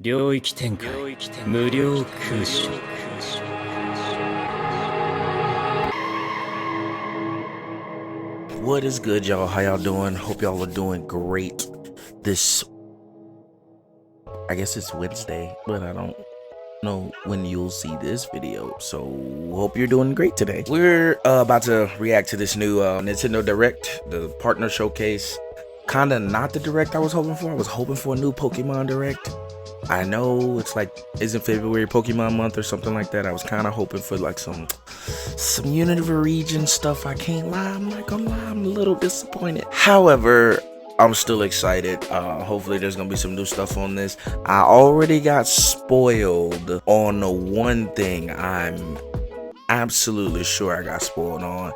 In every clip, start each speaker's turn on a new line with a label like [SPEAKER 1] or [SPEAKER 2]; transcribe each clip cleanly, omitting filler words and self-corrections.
[SPEAKER 1] 領域展開無料空襲
[SPEAKER 2] What is good, y'all? How y'all doing? Hope y'all are doing great. I guess it's Wednesday, but I don't know when you'll see this video, so hope you're doing great today. We're about to react to this new Nintendo Direct, the partner showcase. Kinda not the Direct I was hoping for. I was hoping for a new Pokemon Direct. I know it's like, isn't February Pokemon month or something like that? I was kind of hoping for like some Unit of a Region stuff. I can't lie, I'm not gonna lie, I'm a little disappointed. However, I'm still excited. Hopefully there's gonna be some new stuff on this. I already got spoiled on the one thing I'm absolutely sure I got spoiled on.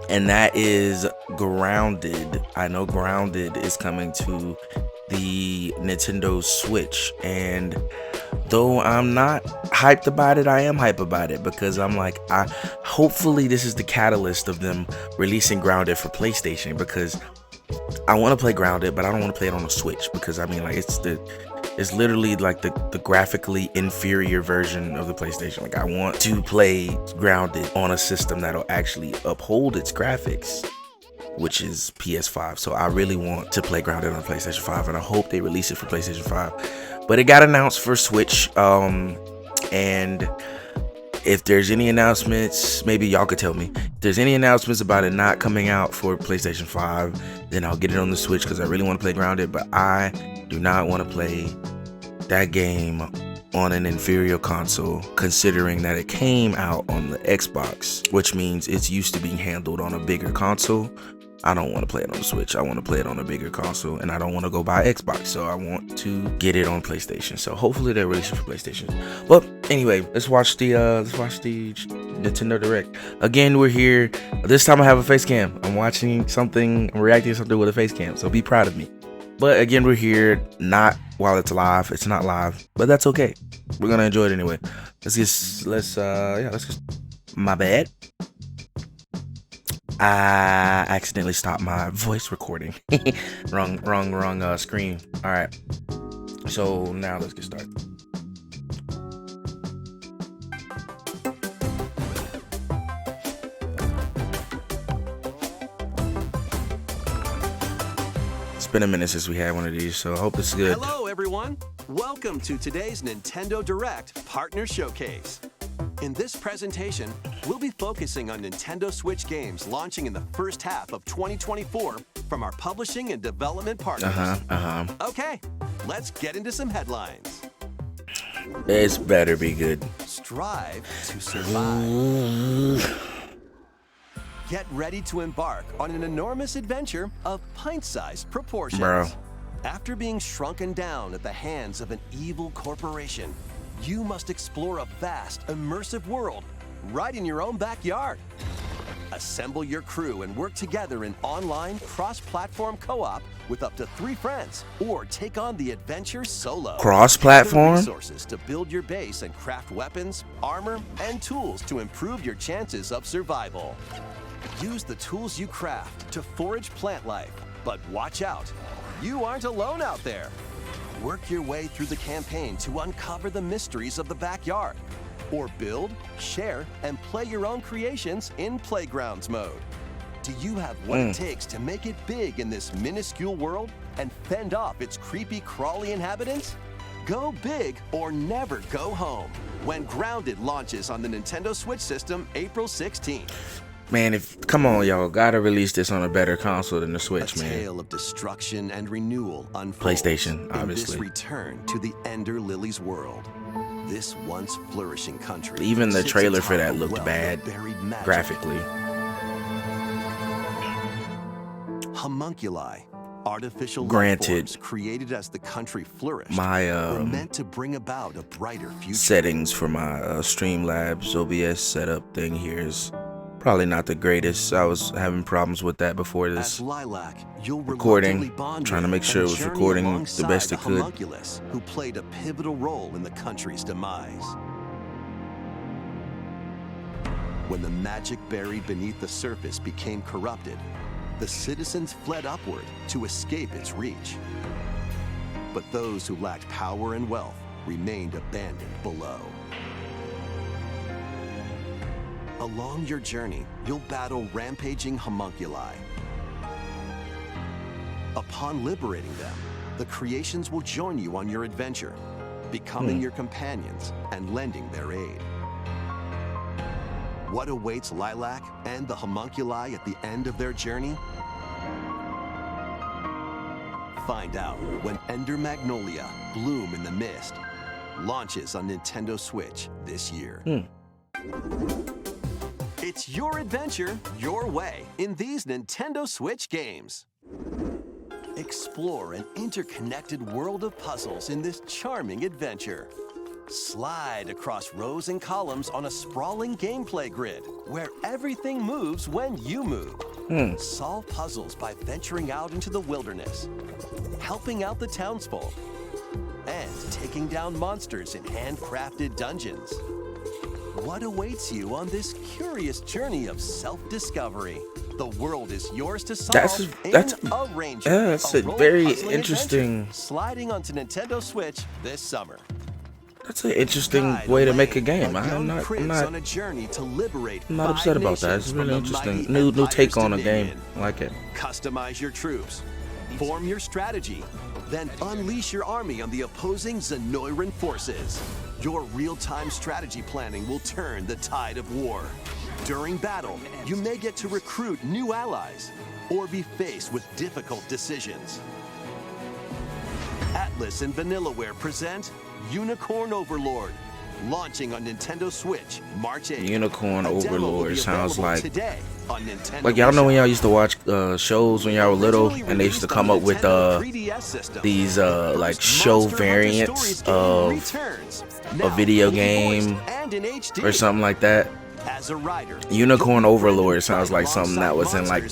[SPEAKER 2] And that is Grounded. I know Grounded is coming to the Nintendo Switch, and though I'm not hyped about it, I am hyped about it because I'm like, hopefully this is the catalyst of them releasing Grounded for PlayStation, because I want to play Grounded, but I don't want to play it on a Switch, because I mean, like, it's literally like the graphically inferior version of the PlayStation. Like, I want to play Grounded on a system that'll actually uphold its graphics, which is PS5. So I really want to play Grounded on PlayStation 5, and I hope they release it for PlayStation 5. But it got announced for Switch, and if there's any announcements, maybe y'all could tell me. If there's any announcements about it not coming out for PlayStation 5, then I'll get it on the Switch, because I really want to play Grounded, but I do not want to play that game on an inferior console, considering that it came out on the Xbox, which means it's used to being handled on a bigger console. I don't want to play it on the Switch. I want to play it on a bigger console, and I don't want to go buy Xbox, so I want to get it on PlayStation. So hopefully they release it for PlayStation. Well, anyway, let's watch the Nintendo Direct. Again, we're here. This time I have a face cam. I'm watching something, I'm reacting to something with a face cam, so be proud of me. But again, we're here not while it's live. It's not live, but that's okay. We're gonna enjoy it anyway. Let's get. My bad. I accidentally stopped my voice recording. wrong screen. All right. So now let's get started. It's been a minute since we had one of these, so I hope it's good.
[SPEAKER 3] Hello, everyone. Welcome to today's Nintendo Direct Partner Showcase. In this presentation, we'll be focusing on Nintendo Switch games launching in the first half of 2024 from our publishing and development partners. Okay, let's get into some headlines.
[SPEAKER 2] This better be good.
[SPEAKER 3] Strive to survive. Get ready to embark on an enormous adventure of pint-sized proportions.
[SPEAKER 2] Bro.
[SPEAKER 3] After being shrunken down at the hands of an evil corporation, you must explore a vast, immersive world right in your own backyard. Assemble your crew and work together in online, cross-platform co-op with up to 3 friends, or take on the adventure solo.
[SPEAKER 2] Cross-platform?
[SPEAKER 3] Resources to build your base and craft weapons, armor, and tools to improve your chances of survival. Use the tools you craft to forage plant life, but watch out, you aren't alone out there. Work your way through the campaign to uncover the mysteries of the backyard, or build, share, and play your own creations in Playgrounds mode. Do you have what it takes to make it big in this minuscule world and fend off its creepy, crawly inhabitants? Go big or never go home when Grounded launches on the Nintendo Switch system April 16th.
[SPEAKER 2] Man, come on, y'all, gotta release this on a better console than the Switch, man.
[SPEAKER 3] A tale of destruction and renewal unfolds
[SPEAKER 2] PlayStation, obviously.
[SPEAKER 3] in this return to the Ender Lily's world. This once flourishing country.
[SPEAKER 2] Even the
[SPEAKER 3] sits
[SPEAKER 2] trailer for
[SPEAKER 3] atop
[SPEAKER 2] that
[SPEAKER 3] a
[SPEAKER 2] looked
[SPEAKER 3] wealth
[SPEAKER 2] bad
[SPEAKER 3] of buried magic.
[SPEAKER 2] graphically.
[SPEAKER 3] Homunculi, artificial
[SPEAKER 2] Granted,
[SPEAKER 3] life forms created as the country flourished,
[SPEAKER 2] my
[SPEAKER 3] were meant to bring about a brighter future.
[SPEAKER 2] settings for my Streamlabs OBS setup thing here is probably not the greatest. I was having problems with that before this
[SPEAKER 3] As Lilac, you'll
[SPEAKER 2] recording,
[SPEAKER 3] bond
[SPEAKER 2] trying to
[SPEAKER 3] with
[SPEAKER 2] make sure it
[SPEAKER 3] and
[SPEAKER 2] was
[SPEAKER 3] journey
[SPEAKER 2] recording the
[SPEAKER 3] alongside
[SPEAKER 2] best it
[SPEAKER 3] the
[SPEAKER 2] could.
[SPEAKER 3] homunculus, who played a pivotal role in the country's demise. When the magic buried beneath the surface became corrupted, the citizens fled upward to escape its reach. but those who lacked power and wealth remained abandoned below. Along your journey, you'll battle rampaging homunculi. Upon liberating them, the creations will join you on your adventure, becoming your companions and lending their aid. What awaits Lilac and the homunculi at the end of their journey? Find out when Ender Magnolia, Bloom in the Mist launches on Nintendo Switch this year. It's your adventure, your way, in these Nintendo Switch games. Explore an interconnected world of puzzles in this charming adventure. Slide across rows and columns on a sprawling gameplay grid where everything moves when you move. Solve puzzles by venturing out into the wilderness, helping out the townsfolk, and taking down monsters in handcrafted dungeons. What awaits you on this curious journey of self-discovery? The world is yours to solve. That's
[SPEAKER 2] a very interesting.
[SPEAKER 3] Sliding onto Nintendo Switch this summer.
[SPEAKER 2] That's an interesting way to make a game. I'm not upset about that. It's really interesting. New take on a game. I like it.
[SPEAKER 3] Customize your troops, form your strategy, then unleash your army on the opposing Zenoiran forces. Your real-time strategy planning will turn the tide of war. During battle, you may get to recruit new allies or be faced with difficult decisions. Atlas and Vanillaware present Unicorn Overlord, launching on Nintendo Switch March 8th.
[SPEAKER 2] Unicorn Overlord sounds like
[SPEAKER 3] y'all
[SPEAKER 2] know when y'all used to watch shows when y'all were little, and they used to come up with these like show variants of a video game or something like that. Unicorn Overlord sounds like something that was in like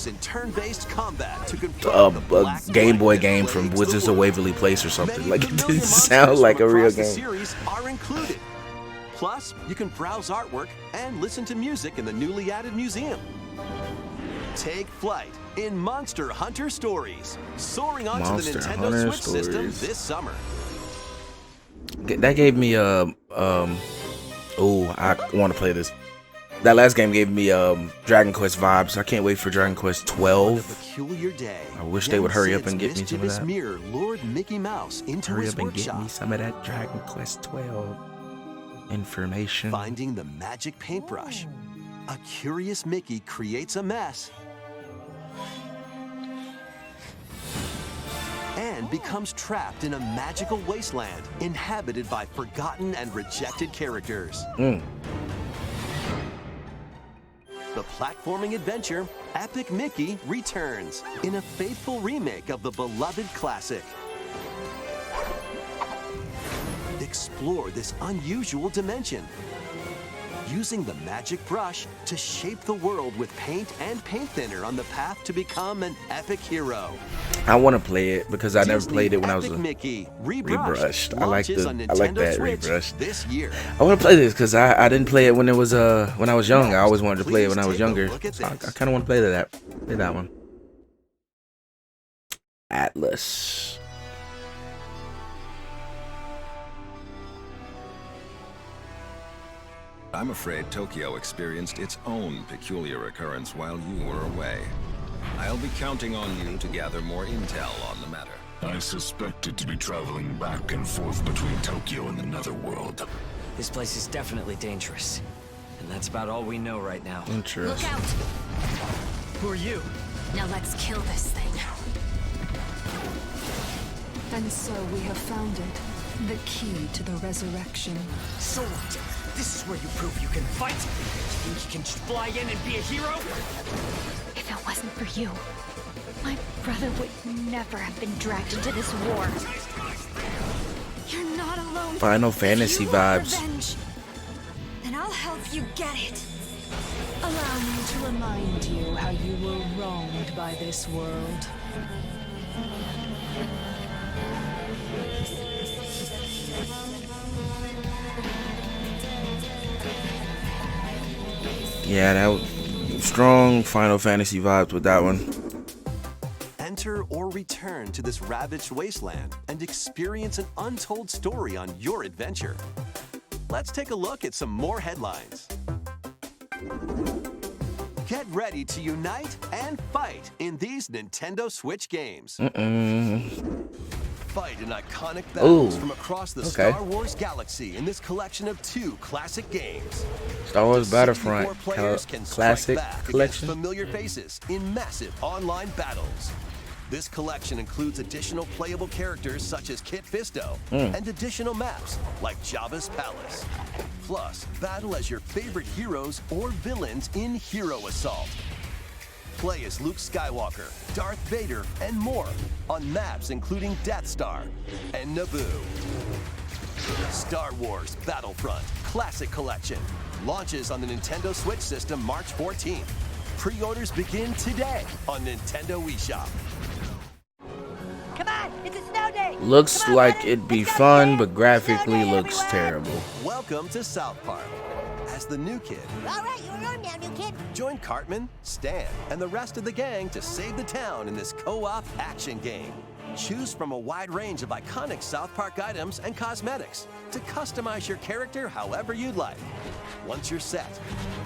[SPEAKER 2] a Game Boy game from Wizards of Waverly Place or something. Like, it didn't sound like a real game.
[SPEAKER 3] Plus, you can browse artwork and listen to music in the newly added museum. Take flight in Monster Hunter Stories, soaring onto the Nintendo Switch system this summer.
[SPEAKER 2] That gave me I want to play this. That last game gave me Dragon Quest vibes. I can't wait for Dragon Quest 12. I wish they would hurry up and get me some of that.
[SPEAKER 3] Lord Mickey Mouse into
[SPEAKER 2] hurry up and get me some of that Dragon Quest 12 information.
[SPEAKER 3] Finding the magic paintbrush. A curious Mickey creates a mess and becomes trapped in a magical wasteland inhabited by forgotten and rejected characters. The platforming adventure, Epic Mickey returns in a faithful remake of the beloved classic. Explore this unusual dimension, using the magic brush to shape the world with paint and paint thinner on the path to become an epic hero.
[SPEAKER 2] I want to play it because I never played it when I was
[SPEAKER 3] Mickey
[SPEAKER 2] rebrushed. I like that rebrushed.
[SPEAKER 3] This year.
[SPEAKER 2] I want to play this because I didn't play it when it was when I was young. I always wanted to play it when I was younger. So I kind of want to play that one. Atlas.
[SPEAKER 4] I'm afraid Tokyo experienced its own peculiar occurrence while you were away. I'll be counting on you to gather more intel on the matter.
[SPEAKER 5] I suspected to be traveling back and forth between Tokyo and the Netherworld.
[SPEAKER 1] This place is definitely dangerous. And that's about all we know right now.
[SPEAKER 2] Interesting.
[SPEAKER 6] Look out!
[SPEAKER 1] Who are you?
[SPEAKER 6] Now let's kill this thing.
[SPEAKER 7] And so we have found it. The key to the resurrection.
[SPEAKER 1] So what? This is where you prove you can fight? You think you can just fly in and be a hero?
[SPEAKER 6] If it wasn't for you, my brother would never have been dragged into this war. You're not alone.
[SPEAKER 2] Final Fantasy vibes.
[SPEAKER 6] Revenge, then I'll help you get it.
[SPEAKER 7] Allow me to remind you how you were wronged by this world.
[SPEAKER 2] Yeah, that was strong Final Fantasy vibes with that one.
[SPEAKER 3] Enter or return to this ravaged wasteland and experience an untold story on your adventure. Let's take a look at some more headlines. Get ready to unite and fight in these Nintendo Switch games. Fight in iconic battles from across the Star Wars galaxy in this collection of 2 classic games.
[SPEAKER 2] Star Wars Battlefront
[SPEAKER 3] players can
[SPEAKER 2] Classic Collection.
[SPEAKER 3] Familiar faces in massive online battles. This collection includes additional playable characters such as Kit Fisto and additional maps like Jabba's Palace. Plus, battle as your favorite heroes or villains in Hero Assault. Play as Luke Skywalker, Darth Vader, and more on maps including Death Star and Naboo. Star Wars Battlefront Classic Collection launches on the Nintendo Switch system March 14th. Pre-orders begin today on Nintendo eShop.
[SPEAKER 8] Come on, it's a snow day.
[SPEAKER 2] Looks like it'd be fun, but graphically looks terrible.
[SPEAKER 3] Welcome to South Park. As the new kid,
[SPEAKER 8] All right, you're on now, new kid.
[SPEAKER 3] join Cartman, Stan, and the rest of the gang to save the town in this co-op action game. Choose from a wide range of iconic South Park items and cosmetics to customize your character however you'd like. Once you're set,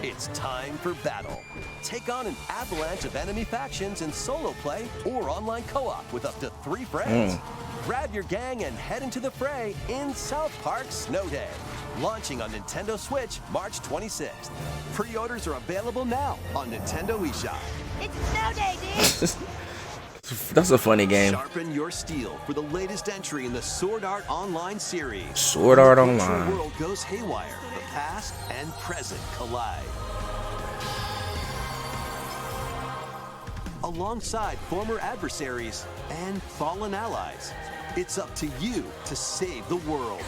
[SPEAKER 3] it's time for battle. Take on an avalanche of enemy factions in solo play or online co-op with up to 3 friends. Grab your gang and head into the fray in South Park Snow Day. Launching on Nintendo Switch March 26th. Pre-orders are available now on Nintendo eShop.
[SPEAKER 8] It's a snow day, dude.
[SPEAKER 2] That's a funny game.
[SPEAKER 3] Sharpen your steel for the latest entry in the Sword Art Online series.
[SPEAKER 2] Sword Art
[SPEAKER 3] When the virtual
[SPEAKER 2] Online.
[SPEAKER 3] world goes haywire. The past and present collide. Alongside former adversaries and fallen allies, it's up to you to save the world.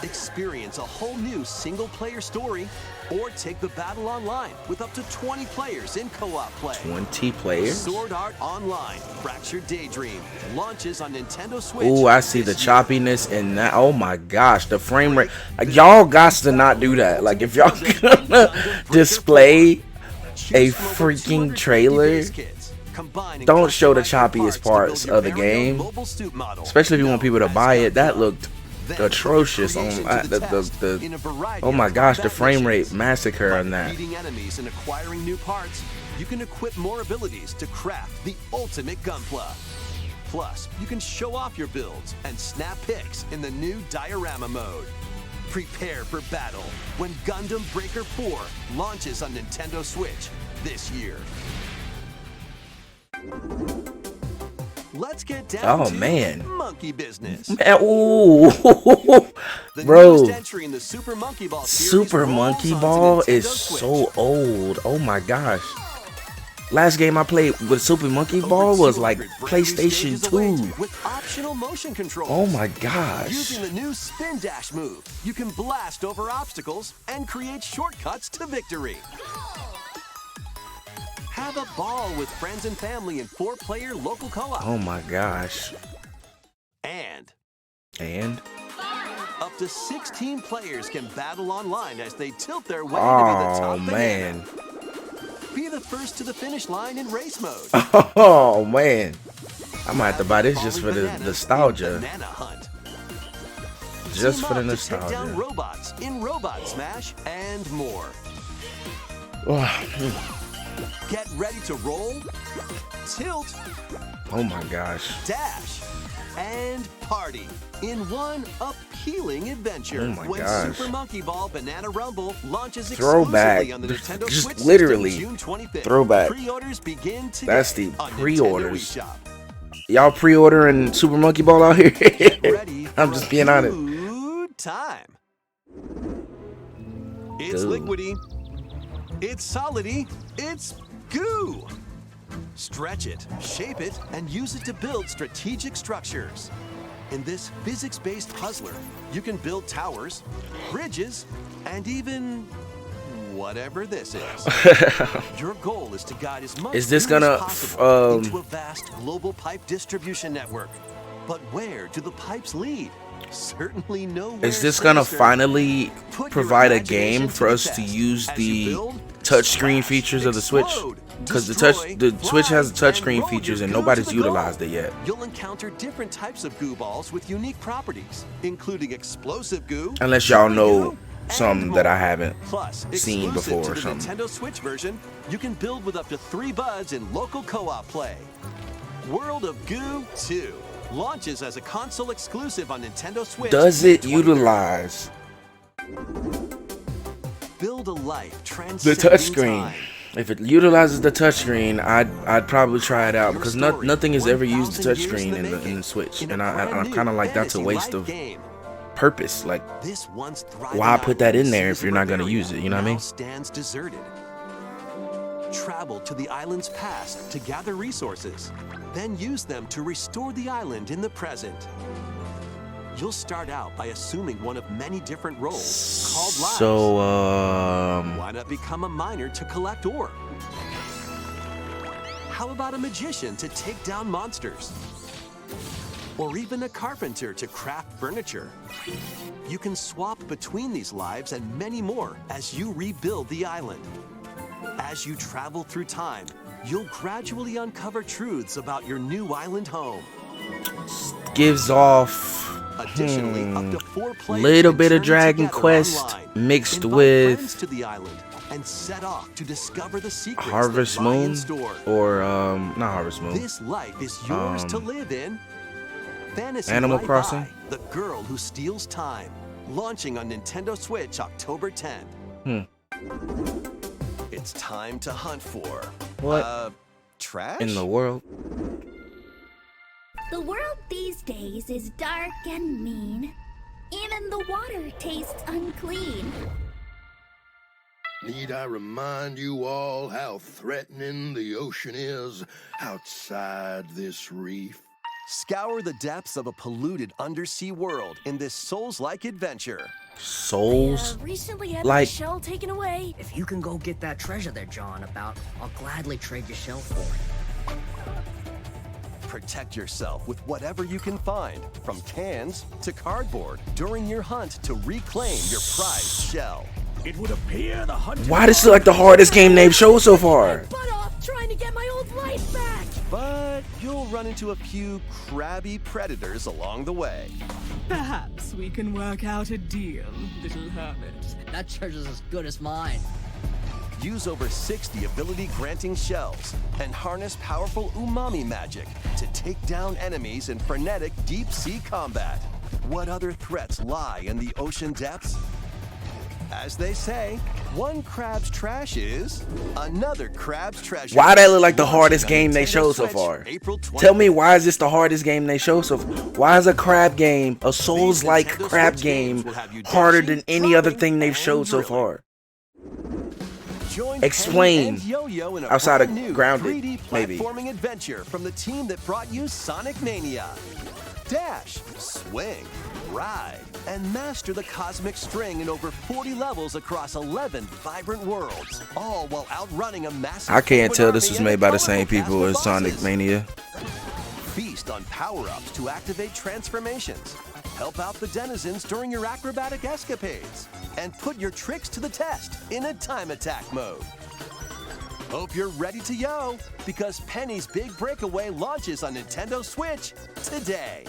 [SPEAKER 3] Experience a whole new single-player story or take the battle online with up to 20 players in co-op play.
[SPEAKER 2] 20 players?
[SPEAKER 3] Sword Art Online Fractured Daydream launches on Nintendo Switch.
[SPEAKER 2] Ooh, I see the
[SPEAKER 3] this year.
[SPEAKER 2] choppiness in that. Oh my gosh, the frame rate. Like, y'all got to not do that. Like, if y'all gonna display a freaking trailer, don't show the choppiest parts of the game. Especially if you want people to buy it. That looked atrocious on oh my gosh, the frame rate massacre on that.
[SPEAKER 3] Beating enemies and acquiring new parts, you can equip more abilities to craft the ultimate gunpla. Plus, you can show off your builds and snap pics in the new diorama mode. Prepare for battle when Gundam Breaker 4 launches on Nintendo Switch this year. Let's get down to monkey business.
[SPEAKER 2] Man, ooh.
[SPEAKER 3] The
[SPEAKER 2] Bro,
[SPEAKER 3] newest entry in the Super Monkey Ball series
[SPEAKER 2] Super
[SPEAKER 3] rolls
[SPEAKER 2] Monkey
[SPEAKER 3] onto
[SPEAKER 2] Ball
[SPEAKER 3] Nintendo
[SPEAKER 2] is
[SPEAKER 3] Switch.
[SPEAKER 2] so old. Oh my gosh. Last game I played with Super Monkey Ball was like PlayStation 2.
[SPEAKER 3] With optional motion controls.
[SPEAKER 2] Oh my gosh.
[SPEAKER 3] Using the new spin dash move, you can blast over obstacles and create shortcuts to victory. Have a ball with friends and family in 4-player local co-op.
[SPEAKER 2] Oh my gosh.
[SPEAKER 3] And
[SPEAKER 2] And
[SPEAKER 3] up to 16 players can battle online as they tilt their way to be the
[SPEAKER 2] oh
[SPEAKER 3] top
[SPEAKER 2] man.
[SPEAKER 3] banana. Be the first to the finish line in race mode.
[SPEAKER 2] Oh man. I might have to buy this just for the nostalgia.
[SPEAKER 3] Banana hunt.
[SPEAKER 2] Just
[SPEAKER 3] Team
[SPEAKER 2] for the
[SPEAKER 3] up to take down
[SPEAKER 2] nostalgia.
[SPEAKER 3] robots in Robot Smash and more. Get ready to roll, tilt,
[SPEAKER 2] Oh my gosh.
[SPEAKER 3] dash, and party in one appealing adventure.
[SPEAKER 2] Oh my
[SPEAKER 3] when
[SPEAKER 2] gosh.
[SPEAKER 3] Super Monkey Ball Banana Rumble launches
[SPEAKER 2] Throwback.
[SPEAKER 3] exclusively on the Nintendo
[SPEAKER 2] Just
[SPEAKER 3] Switch
[SPEAKER 2] literally
[SPEAKER 3] system June 25th.
[SPEAKER 2] throwback.
[SPEAKER 3] Pre-orders begin today.
[SPEAKER 2] That's the
[SPEAKER 3] on Nintendo
[SPEAKER 2] pre-orders.
[SPEAKER 3] eShop.
[SPEAKER 2] Y'all pre-ordering Super Monkey Ball out here?
[SPEAKER 3] Get ready
[SPEAKER 2] I'm
[SPEAKER 3] for
[SPEAKER 2] just
[SPEAKER 3] a
[SPEAKER 2] being honest.
[SPEAKER 3] good time. It's
[SPEAKER 2] Dude.
[SPEAKER 3] liquidy. It's solidy. It's goo. Stretch it, shape it, and use it to build strategic structures. In this physics-based puzzler, you can build towers, bridges, and even whatever this is. Your goal is to guide as much
[SPEAKER 2] Is this
[SPEAKER 3] food as
[SPEAKER 2] gonna,
[SPEAKER 3] possible into a vast global pipe distribution network. But where do the pipes lead? Certainly nowhere.
[SPEAKER 2] Is this gonna
[SPEAKER 3] sinister.
[SPEAKER 2] finally
[SPEAKER 3] Put your
[SPEAKER 2] provide a
[SPEAKER 3] imagination
[SPEAKER 2] game
[SPEAKER 3] to
[SPEAKER 2] for
[SPEAKER 3] the
[SPEAKER 2] us to
[SPEAKER 3] test
[SPEAKER 2] use
[SPEAKER 3] as you
[SPEAKER 2] the
[SPEAKER 3] build,
[SPEAKER 2] touchscreen features of the Switch? Because the Switch has touchscreen features and nobody's utilized it yet.
[SPEAKER 3] You'll encounter different types of goo balls with unique properties, including explosive goo.
[SPEAKER 2] Unless y'all know some that I haven't
[SPEAKER 3] Plus,
[SPEAKER 2] seen before or
[SPEAKER 3] to the
[SPEAKER 2] something.
[SPEAKER 3] Nintendo Switch version, you can build with up to 3 buds in local co-op play. World of Goo 2 launches as a console exclusive on Nintendo Switch.
[SPEAKER 2] Does it utilize
[SPEAKER 3] Build a life
[SPEAKER 2] the
[SPEAKER 3] transcending
[SPEAKER 2] touchscreen?
[SPEAKER 3] time.
[SPEAKER 2] If it utilizes the touchscreen, I'd probably try it out because nothing has ever used the touchscreen in the Switch, and I kind of like that's a waste of purpose. Like,
[SPEAKER 3] This once thriving
[SPEAKER 2] why put that
[SPEAKER 3] island
[SPEAKER 2] in there if
[SPEAKER 3] sees
[SPEAKER 2] you're not gonna
[SPEAKER 3] Bavaria
[SPEAKER 2] use it? You know what I
[SPEAKER 3] now
[SPEAKER 2] mean?
[SPEAKER 3] Stands deserted. Travel to the island's past to gather resources, then use them to restore the island in the present. You'll start out by assuming one of many different roles called lives.
[SPEAKER 2] So,
[SPEAKER 3] Why not become a miner to collect ore? How about a magician to take down monsters? Or even a carpenter to craft furniture? You can swap between these lives and many more as you rebuild the island. As you travel through time, you'll gradually uncover truths about your new island home.
[SPEAKER 2] gives off
[SPEAKER 3] Additionally, up to 4 players
[SPEAKER 2] little
[SPEAKER 3] can
[SPEAKER 2] bit of
[SPEAKER 3] journey
[SPEAKER 2] Dragon
[SPEAKER 3] together
[SPEAKER 2] Quest
[SPEAKER 3] online,
[SPEAKER 2] mixed
[SPEAKER 3] invite
[SPEAKER 2] with
[SPEAKER 3] friends to the island, and set off to discover the secrets
[SPEAKER 2] Harvest
[SPEAKER 3] that lie in
[SPEAKER 2] Moon,
[SPEAKER 3] store.
[SPEAKER 2] or not Harvest Moon.
[SPEAKER 3] This life is yours to live in. Fantasy
[SPEAKER 2] Animal
[SPEAKER 3] Life
[SPEAKER 2] Crossing?
[SPEAKER 3] I, The Girl Who Steals Time, launching on Nintendo Switch October 10th. It's time to hunt for
[SPEAKER 2] What
[SPEAKER 3] trash?
[SPEAKER 2] in the world?
[SPEAKER 8] The world these days is dark and mean. Even the water tastes unclean.
[SPEAKER 9] Need I remind you all how threatening the ocean is outside this reef?
[SPEAKER 3] Scour the depths of a polluted undersea world in this Souls-like adventure.
[SPEAKER 2] Souls?
[SPEAKER 10] Recently had
[SPEAKER 2] Like-
[SPEAKER 10] my shell taken away.
[SPEAKER 1] If you can go get that treasure they're jawing about, I'll gladly trade your shell for it.
[SPEAKER 3] Protect yourself with whatever you can find, from cans to cardboard, during your hunt to reclaim your prized shell.
[SPEAKER 1] It would appear the hunter.
[SPEAKER 2] Why this is like the hardest game they've showed so far?
[SPEAKER 10] Butt off trying to get my old life back.
[SPEAKER 3] But you'll run into a few crabby predators along the way.
[SPEAKER 7] Perhaps we can work out a deal, little hermit.
[SPEAKER 1] That treasure's as good as mine.
[SPEAKER 3] Use over 60 ability-granting shells and harness powerful umami magic to take down enemies in frenetic deep-sea combat. What other threats lie in the ocean depths? As they say, one crab's trash is another crab's treasure.
[SPEAKER 2] Why that look like the
[SPEAKER 3] Launching
[SPEAKER 2] hardest
[SPEAKER 3] on
[SPEAKER 2] game they
[SPEAKER 3] Nintendo
[SPEAKER 2] showed so
[SPEAKER 3] Switch,
[SPEAKER 2] far?
[SPEAKER 3] April 20th.
[SPEAKER 2] Tell me, why is this the hardest game they showed so far? Why is a crab game, a Souls-like
[SPEAKER 3] Nintendo
[SPEAKER 2] crab
[SPEAKER 3] Switch
[SPEAKER 2] game,
[SPEAKER 3] games will have you
[SPEAKER 2] harder
[SPEAKER 3] dashing,
[SPEAKER 2] than any other
[SPEAKER 3] dropping,
[SPEAKER 2] thing they've
[SPEAKER 3] and
[SPEAKER 2] showed so
[SPEAKER 3] drilling.
[SPEAKER 2] far?
[SPEAKER 3] Join
[SPEAKER 2] Explain.
[SPEAKER 3] Penny and Yo-Yo in a
[SPEAKER 2] Outside of
[SPEAKER 3] brand new
[SPEAKER 2] Grounded,
[SPEAKER 3] 3D
[SPEAKER 2] maybe.
[SPEAKER 3] platforming adventure from the team that brought you Sonic Mania. Dash, swing, ride, and master the cosmic string in over 40 levels across 11 vibrant worlds, all while outrunning a massive.
[SPEAKER 2] I can't
[SPEAKER 3] penguin
[SPEAKER 2] tell this
[SPEAKER 3] army
[SPEAKER 2] was
[SPEAKER 3] and
[SPEAKER 2] made
[SPEAKER 3] a
[SPEAKER 2] by the
[SPEAKER 3] colorful
[SPEAKER 2] same
[SPEAKER 3] cast
[SPEAKER 2] people
[SPEAKER 3] of
[SPEAKER 2] as Sonic
[SPEAKER 3] bosses.
[SPEAKER 2] Mania.
[SPEAKER 3] Feast on power-ups to activate transformations. Help out the denizens during your acrobatic escapades. And put your tricks to the test in a time attack mode. Hope you're ready to yo, because Penny's Big Breakaway launches on Nintendo Switch today.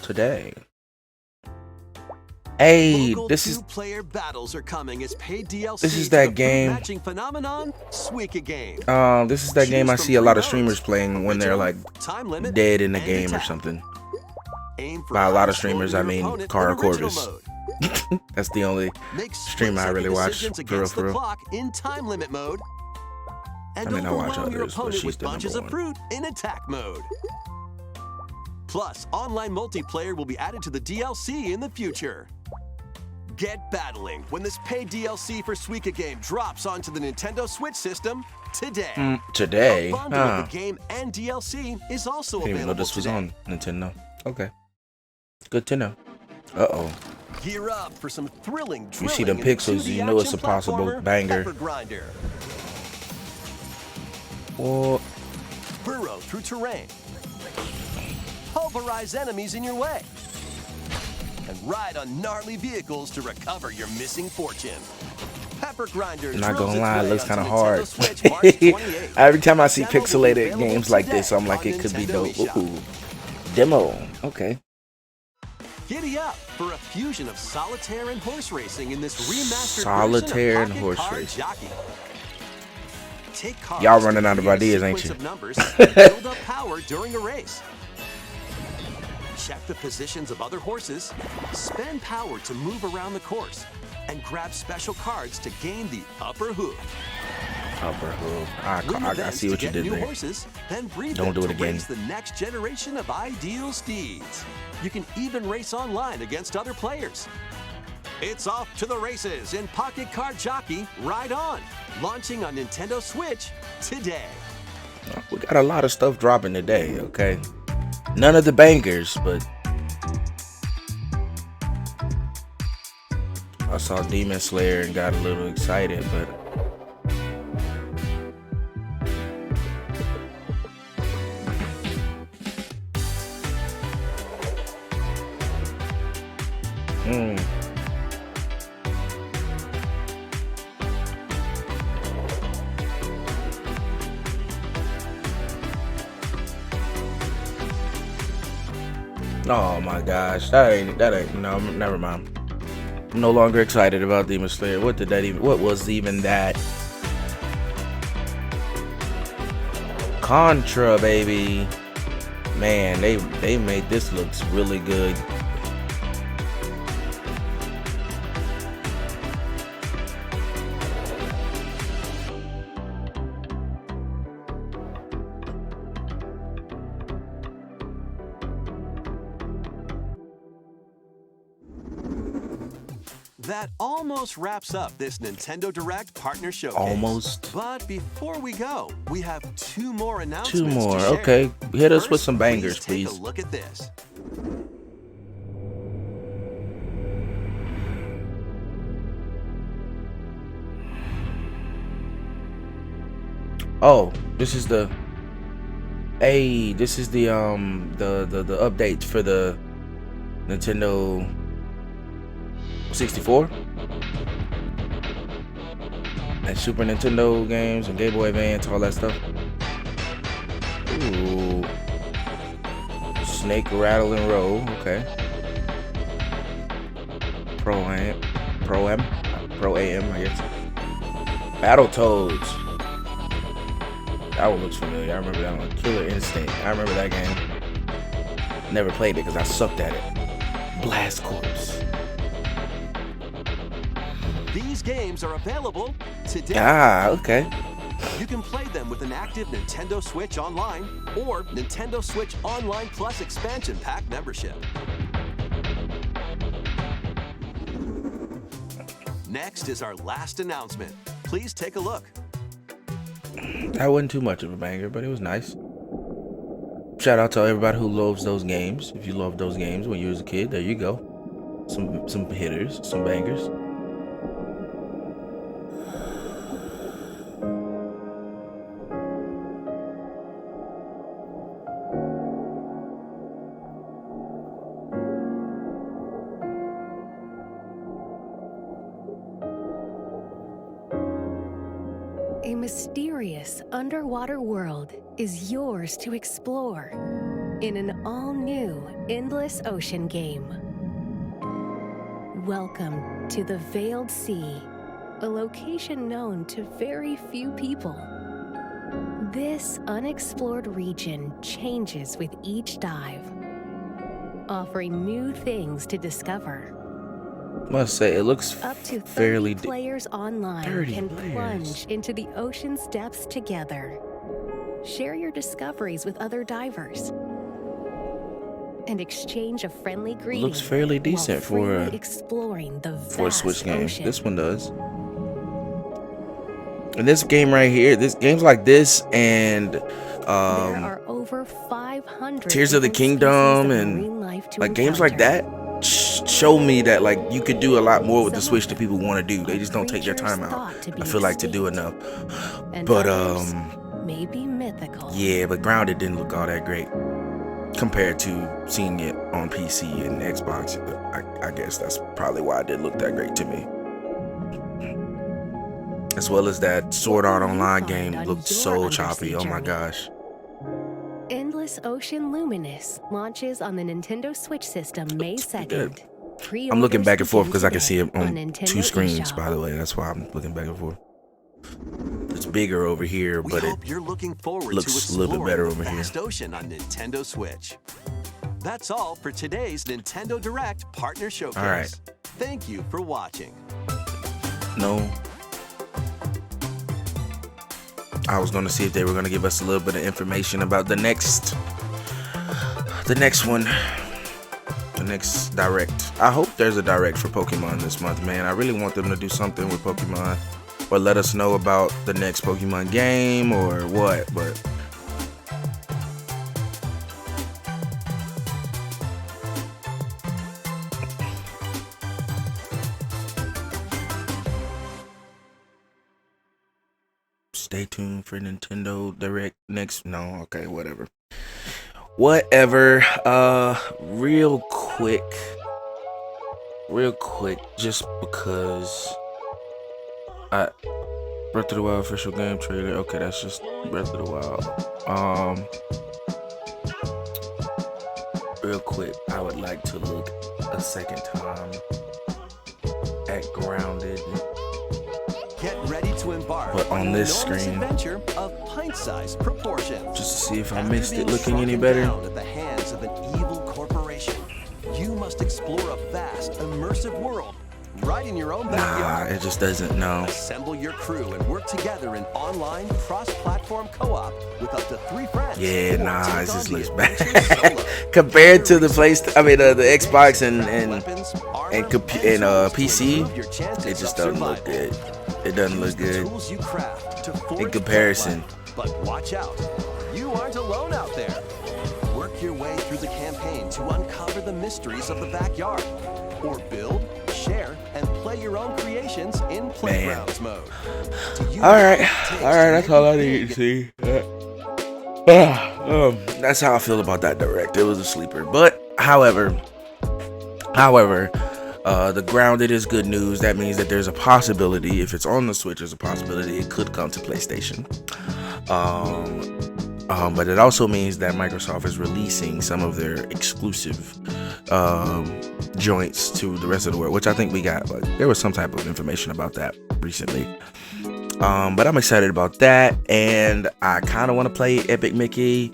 [SPEAKER 2] Today. Hey,
[SPEAKER 3] Local
[SPEAKER 2] this is
[SPEAKER 3] two-player battles are coming as paid DLC.
[SPEAKER 2] this is
[SPEAKER 3] to
[SPEAKER 2] that
[SPEAKER 3] the
[SPEAKER 2] game.
[SPEAKER 3] matching phenomenon, Suika Game.
[SPEAKER 2] This is that game I
[SPEAKER 3] Choose
[SPEAKER 2] see a
[SPEAKER 3] from
[SPEAKER 2] lot of
[SPEAKER 3] 3
[SPEAKER 2] streamers
[SPEAKER 3] modes,
[SPEAKER 2] playing when they're like
[SPEAKER 3] original, time limit,
[SPEAKER 2] dead in the
[SPEAKER 3] and
[SPEAKER 2] game or
[SPEAKER 3] attack.
[SPEAKER 2] something.
[SPEAKER 3] Aim for
[SPEAKER 2] By a lot of
[SPEAKER 3] high
[SPEAKER 2] streamers,
[SPEAKER 3] score
[SPEAKER 2] I
[SPEAKER 3] to your
[SPEAKER 2] mean
[SPEAKER 3] opponent
[SPEAKER 2] Cara
[SPEAKER 3] in original
[SPEAKER 2] Corvus.
[SPEAKER 3] mode.
[SPEAKER 2] That's the only
[SPEAKER 3] Make
[SPEAKER 2] streamer I really
[SPEAKER 3] split-second
[SPEAKER 2] watch,
[SPEAKER 3] decisions
[SPEAKER 2] for
[SPEAKER 3] against
[SPEAKER 2] real,
[SPEAKER 3] the
[SPEAKER 2] for real.
[SPEAKER 3] clock in time limit mode. And
[SPEAKER 2] I mean, I watch
[SPEAKER 3] overwhelm your
[SPEAKER 2] others, but
[SPEAKER 3] opponent
[SPEAKER 2] she's
[SPEAKER 3] with
[SPEAKER 2] the
[SPEAKER 3] bunches
[SPEAKER 2] number
[SPEAKER 3] of
[SPEAKER 2] one.
[SPEAKER 3] fruit in attack mode. Plus, online multiplayer will be added to the DLC in the future. Get battling when this paid DLC for Suika Game drops onto the Nintendo Switch system today.
[SPEAKER 2] Today?
[SPEAKER 3] A bundle of the game and DLC is also
[SPEAKER 2] Didn't even know
[SPEAKER 3] available
[SPEAKER 2] this was
[SPEAKER 3] today.
[SPEAKER 2] on Nintendo. Okay. Good to know. Uh-oh.
[SPEAKER 3] Gear up for some thrilling
[SPEAKER 2] You see them
[SPEAKER 3] drilling in the
[SPEAKER 2] pixels,
[SPEAKER 3] 2D
[SPEAKER 2] you know it's a
[SPEAKER 3] action
[SPEAKER 2] possible
[SPEAKER 3] platformer,
[SPEAKER 2] banger.
[SPEAKER 3] Pepper Grinder.
[SPEAKER 2] Well,
[SPEAKER 3] Burrow through terrain. Pulverize enemies in your way. And ride on gnarly vehicles to recover your missing fortune. Pepper Grinder.
[SPEAKER 2] Not
[SPEAKER 3] drills
[SPEAKER 2] gonna lie, it
[SPEAKER 3] its way
[SPEAKER 2] looks kind of
[SPEAKER 3] onto Nintendo
[SPEAKER 2] hard.
[SPEAKER 3] Switch March 28th.
[SPEAKER 2] Every time I see
[SPEAKER 3] Demo will be
[SPEAKER 2] pixelated
[SPEAKER 3] available
[SPEAKER 2] games like
[SPEAKER 3] today
[SPEAKER 2] this, I'm like,
[SPEAKER 3] on
[SPEAKER 2] it could be
[SPEAKER 3] Nintendo
[SPEAKER 2] dope.
[SPEAKER 3] eShop.
[SPEAKER 2] Ooh, demo. Okay.
[SPEAKER 3] Giddy up for a fusion of solitaire and horse racing in this remastered
[SPEAKER 2] Solitaire and
[SPEAKER 3] version of
[SPEAKER 2] horse
[SPEAKER 3] Pocket Card
[SPEAKER 2] racing.
[SPEAKER 3] Jockey. Take cards
[SPEAKER 2] Y'all
[SPEAKER 3] to
[SPEAKER 2] running out of
[SPEAKER 3] create a
[SPEAKER 2] ideas, ain't
[SPEAKER 3] sequence
[SPEAKER 2] you?
[SPEAKER 3] of numbers and build up power during a race. Check the positions of other horses, spend power to move around the course, and grab special cards to gain the upper hoof.
[SPEAKER 2] Upper hoof.
[SPEAKER 3] Win
[SPEAKER 2] I
[SPEAKER 3] events
[SPEAKER 2] see
[SPEAKER 3] to
[SPEAKER 2] what you
[SPEAKER 3] get
[SPEAKER 2] did
[SPEAKER 3] new
[SPEAKER 2] there.
[SPEAKER 3] horses, then breed
[SPEAKER 2] Don't
[SPEAKER 3] them
[SPEAKER 2] do
[SPEAKER 3] to
[SPEAKER 2] it again.
[SPEAKER 3] raise the next generation of ideal steeds. You can even race online against other players. It's off to the races in Pocket Card Jockey Ride On, launching on Nintendo Switch today.
[SPEAKER 2] We got a lot of stuff dropping today, okay? None of the bangers, but I saw Demon Slayer and got a little excited, but oh my gosh, that ain't no, never mind. I'm no longer excited about Demon Slayer. What was even that? Contra, baby. Man, they made this look really good.
[SPEAKER 3] That almost wraps up this Nintendo Direct Partner Showcase.
[SPEAKER 2] Almost.
[SPEAKER 3] But before we go, we have two more announcements.
[SPEAKER 2] Two more.
[SPEAKER 3] To share.
[SPEAKER 2] Okay, hit us with
[SPEAKER 3] First,
[SPEAKER 2] some bangers,
[SPEAKER 3] please.
[SPEAKER 2] please.
[SPEAKER 3] Take a look at this.
[SPEAKER 2] Oh, this is the updates for the Nintendo 64 and Super Nintendo games and Game Boy Advance, all that stuff. Ooh, Snake Rattle and Roll. Okay. Pro AM, I guess. Battletoads. That one looks familiar. I remember that one. Killer Instinct. I remember that game. Never played it because I sucked at it. Blast Corps.
[SPEAKER 3] These games are available today.
[SPEAKER 2] Ah, okay.
[SPEAKER 3] You can play them with an active Nintendo Switch Online or Nintendo Switch Online Plus Expansion Pack membership. Next is our last announcement. Please take a look.
[SPEAKER 2] That wasn't too much of a banger, but it was nice. Shout out to everybody who loves those games. If you loved those games when you was a kid, there you go. Some hitters, some bangers.
[SPEAKER 11] A mysterious underwater world is yours to explore in an all-new Endless Ocean game. Welcome to the Veiled Sea, a location known to very few people. This unexplored region changes with each dive, offering new things to discover.
[SPEAKER 2] Must say, it looks
[SPEAKER 11] Up to 30
[SPEAKER 2] fairly
[SPEAKER 11] players online
[SPEAKER 2] 30
[SPEAKER 11] can
[SPEAKER 2] players.
[SPEAKER 11] plunge into the ocean's depths together. Share your discoveries with other divers and exchange a friendly greeting.
[SPEAKER 2] looks fairly decent
[SPEAKER 11] while
[SPEAKER 2] for
[SPEAKER 11] freely exploring the
[SPEAKER 2] a
[SPEAKER 11] vast
[SPEAKER 2] Switch game.
[SPEAKER 11] ocean.
[SPEAKER 2] This one does. And this game right here, games like this and
[SPEAKER 11] There are over 500
[SPEAKER 2] Tears of the
[SPEAKER 11] different
[SPEAKER 2] Kingdom
[SPEAKER 11] species of
[SPEAKER 2] and
[SPEAKER 11] marine life to
[SPEAKER 2] like games like
[SPEAKER 11] encounter.
[SPEAKER 2] that show me that like you could do a lot more with the Switch that people want to do. They just don't take their time out. I feel like to do enough.
[SPEAKER 11] And
[SPEAKER 2] But
[SPEAKER 11] others may be mythical.
[SPEAKER 2] yeah, but Grounded didn't look all that great compared to seeing it on PC and Xbox. I guess that's probably why it didn't look that great to me. as well as that Sword Art Online game looked so choppy. Oh my gosh.
[SPEAKER 11] Endless Ocean Luminous launches on the Nintendo Switch system May 2nd.
[SPEAKER 2] I'm looking back and forth because I can see it on
[SPEAKER 11] Nintendo
[SPEAKER 2] two screens,
[SPEAKER 11] eShop.
[SPEAKER 2] by the way. That's why I'm looking back and forth. It's bigger over here, but it
[SPEAKER 3] you're looking forward
[SPEAKER 2] looks
[SPEAKER 3] to
[SPEAKER 2] a little bit better over
[SPEAKER 3] the
[SPEAKER 2] here.
[SPEAKER 3] vast ocean on Nintendo Switch. That's all for today's Nintendo Direct Partner Showcase.
[SPEAKER 2] All right.
[SPEAKER 3] Thank you for watching.
[SPEAKER 2] No. I was gonna see if they were gonna give us a little bit of information about the next one. The next direct. I hope there's a direct for Pokemon this month, man. I really want them to do something with Pokemon, or let us know about the next Pokemon game or what, but stay tuned for Nintendo Direct next. No, okay, whatever. Real quick, just because Breath of the Wild official game trailer. Okay, that's just Breath of the Wild. Real quick, I would like to look a second time at Grounded.
[SPEAKER 3] Get ready to embark
[SPEAKER 2] But on this
[SPEAKER 3] an enormous
[SPEAKER 2] screen,
[SPEAKER 3] adventure of pint-sized proportions.
[SPEAKER 2] just to see if I
[SPEAKER 3] After
[SPEAKER 2] missed it
[SPEAKER 3] being
[SPEAKER 2] looking any
[SPEAKER 3] shrunken
[SPEAKER 2] better.
[SPEAKER 3] down at the hands of an evil corporation, you must explore a vast, immersive world right in your own
[SPEAKER 2] Nah,
[SPEAKER 3] backyard.
[SPEAKER 2] it just doesn't. No.
[SPEAKER 3] Assemble your crew and work together in online cross-platform co-op with up to 3 friends.
[SPEAKER 2] Yeah,
[SPEAKER 3] Or
[SPEAKER 2] nah,
[SPEAKER 3] take
[SPEAKER 2] it
[SPEAKER 3] on
[SPEAKER 2] just
[SPEAKER 3] the
[SPEAKER 2] looks
[SPEAKER 3] adventure
[SPEAKER 2] bad
[SPEAKER 3] solo.
[SPEAKER 2] compared to the the Xbox and
[SPEAKER 3] Weapons, armor,
[SPEAKER 2] and
[SPEAKER 3] tools
[SPEAKER 2] PC.
[SPEAKER 3] to improve your chances
[SPEAKER 2] It just
[SPEAKER 3] of
[SPEAKER 2] doesn't look
[SPEAKER 3] survival.
[SPEAKER 2] good. It doesn't look
[SPEAKER 3] Use the
[SPEAKER 2] good.
[SPEAKER 3] tools you craft to forge
[SPEAKER 2] In comparison.
[SPEAKER 3] life. But watch out, you aren't alone out there. Work your way through the campaign to uncover the mysteries of the backyard. Or build, share, and play your own creations in Playgrounds mode.
[SPEAKER 2] Alright, that's all I need to see. That's how I feel about that direct. It was a sleeper. But however, the Grounded is good news. That means that there's a possibility, if it's on the Switch, there's a possibility it could come to PlayStation. But it also means that Microsoft is releasing some of their exclusive joints to the rest of the world, which I think we got. Like, there was some type of information about that recently. But I'm excited about that, and I kind of want to play Epic Mickey.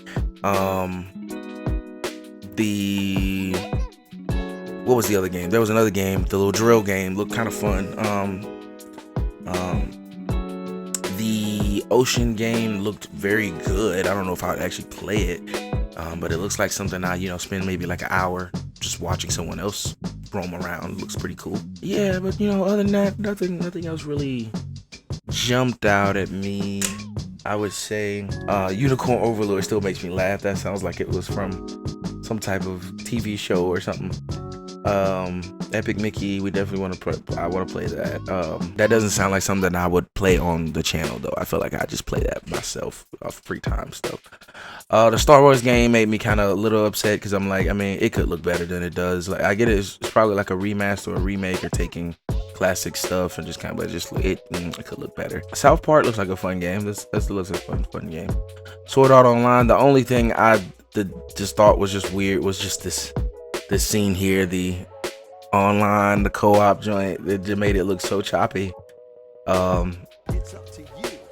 [SPEAKER 2] What was the other game? There was another game, the little drill game, looked kind of fun. The ocean game looked very good. I don't know if I'd actually play it, but it looks like something I, spend maybe like an hour just watching someone else roam around. It looks pretty cool. Yeah, but other than that, nothing else really jumped out at me. I would say Unicorn Overlord still makes me laugh. That sounds like it was from some type of TV show or something. Epic Mickey, we definitely want to play. I want to play that. That doesn't sound like something I would play on the channel though. I feel like I just play that myself, free time stuff. The Star Wars game made me kind of a little upset because I'm like, it could look better than it does. Like, I get it, it's probably like a remaster or a remake or taking classic stuff and just kind of it could look better. South Park looks like a fun game. This looks like a fun game. Sword Art Online. The only thing I just thought was just weird was just this scene here, the online, the co-op joint. It just made it look so choppy.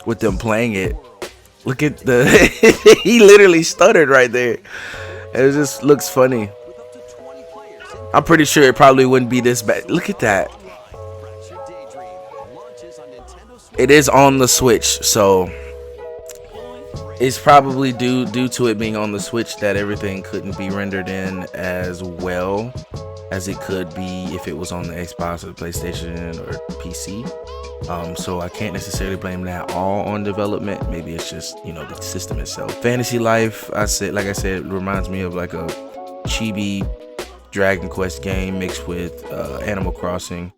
[SPEAKER 2] With them playing it, look at he literally stuttered right there. It just looks funny. I'm pretty sure it probably wouldn't be this bad. Look at that. It is on the Switch, so it's probably due to it being on the Switch that everything couldn't be rendered in as well as it could be if it was on the Xbox or the PlayStation or PC. So I can't necessarily blame that all on development. Maybe it's just the system itself. Fantasy Life, like I said, reminds me of like a chibi Dragon Quest game mixed with Animal Crossing.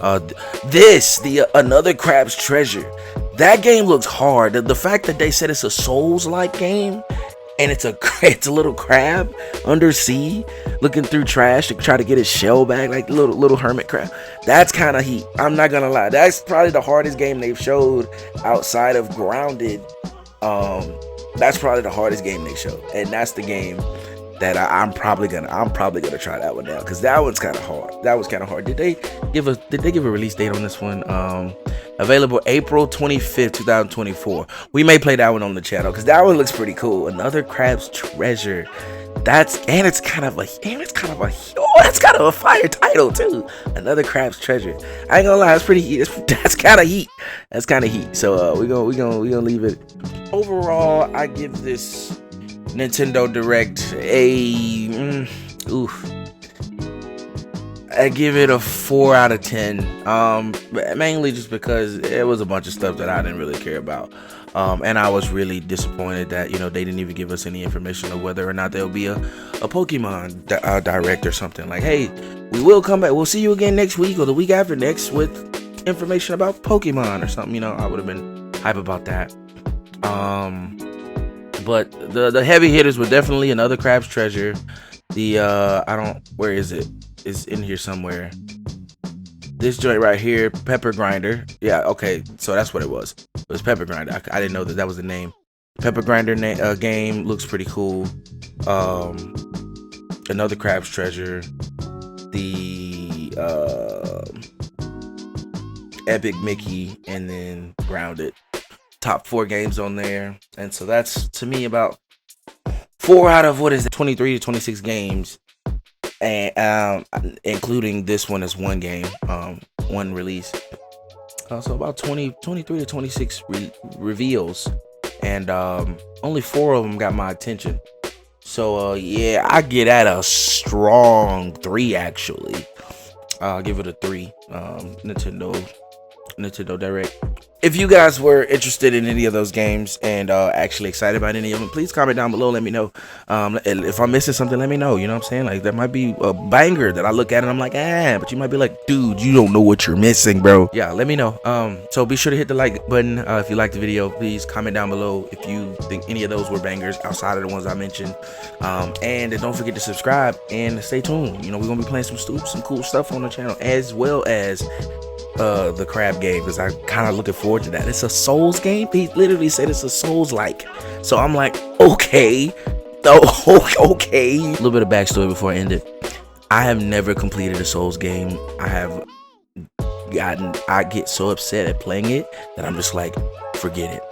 [SPEAKER 2] Another Crab's Treasure. That game looks hard. The fact that they said it's a Souls-like game and it's a little crab undersea looking through trash to try to get his shell back, like little hermit crab. That's kind of heat. I'm not gonna lie. That's probably the hardest game they've showed outside of Grounded. That's probably the hardest game they showed, and that's the game that I'm probably gonna try that one now, because that one's kind of hard. That was kind of hard. Did they give a release date on this one? Available April 25th, 2024. We may play that one on the channel because that one looks pretty cool. Another Crab's Treasure. That's kind of a fire title too. Another Crab's Treasure. I ain't gonna lie, that's pretty heat. That's kind of heat. That's kind of heat. So we gonna leave it. Overall, I give this Nintendo Direct I give it a 4 out of 10. Mainly just because it was a bunch of stuff that I didn't really care about. And I was really disappointed that, they didn't even give us any information of whether or not there'll be a Pokemon Direct or something. Like, hey, we will come back. We'll see you again next week or the week after next with information about Pokemon or something. I would have been hype about that. But the heavy hitters were definitely Another Crab's Treasure. Where is it? It's in here somewhere. This joint right here, Pepper Grinder. Yeah, okay, so that's what it was. It was Pepper Grinder. I didn't know that was the name. Pepper Grinder game looks pretty cool. Another Crab's Treasure. The Epic Mickey, and then Grounded. Top 4 games on there, and so that's to me about 4 out of 23 to 26 games, and including this one as one game, one release. So about 23 to 26 reveals, and only 4 of them got my attention. So yeah, I get at a strong 3 actually. I'll give it a 3. Nintendo Direct. If you guys were interested in any of those games and actually excited about any of them, please comment down below. Let me know. If I'm missing something, let me know. You know what I'm saying? Like, there might be a banger that I look at and I'm like, but you might be like, dude, you don't know what you're missing, bro. Yeah, let me know. So be sure to hit the like button if you like the video. Please comment down below if you think any of those were bangers outside of the ones I mentioned. And don't forget to subscribe and stay tuned. We're gonna be playing some cool stuff on the channel, as well as the crab game, because I'm kind of looking forward to that. It's a Souls game. He literally said it's a Souls-like, so I'm like, okay. Okay. A little bit of backstory before I end it. I have never completed a Souls game. I get so upset at playing it that I'm just like, forget it,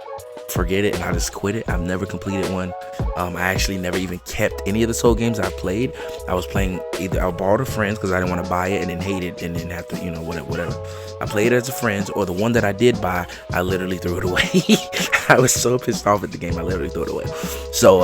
[SPEAKER 2] and I just quit it. I've never completed one. I actually never even kept any of the Soul games I played. I was playing either I borrowed a friend's because I didn't want to buy it and then hate it and then have to, whatever. I played it as a friend's, or the one that I did buy, I literally threw it away. I was so pissed off at the game, I literally threw it away. So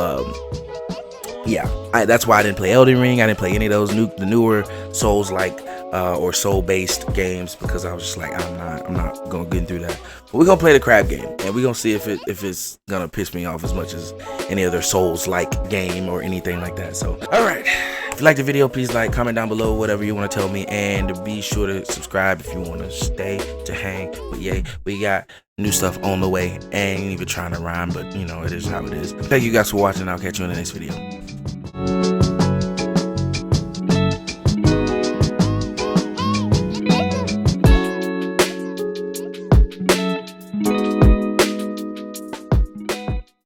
[SPEAKER 2] yeah, that's why I didn't play Elden Ring. I didn't play any of those the newer Souls-like or soul-based games, because I was just like, I'm not gonna get through that. But we're gonna play the crab game, and we're gonna see if it's gonna piss me off as much as any other Souls-like game or anything like that. So, all right, if you like the video, please like, comment down below whatever you want to tell me, and be sure to subscribe if you want to stay to hang. But yeah, we got new stuff on the way. Ain't even trying to rhyme, but it is how it is. Thank you guys for watching. I'll catch you in the next video.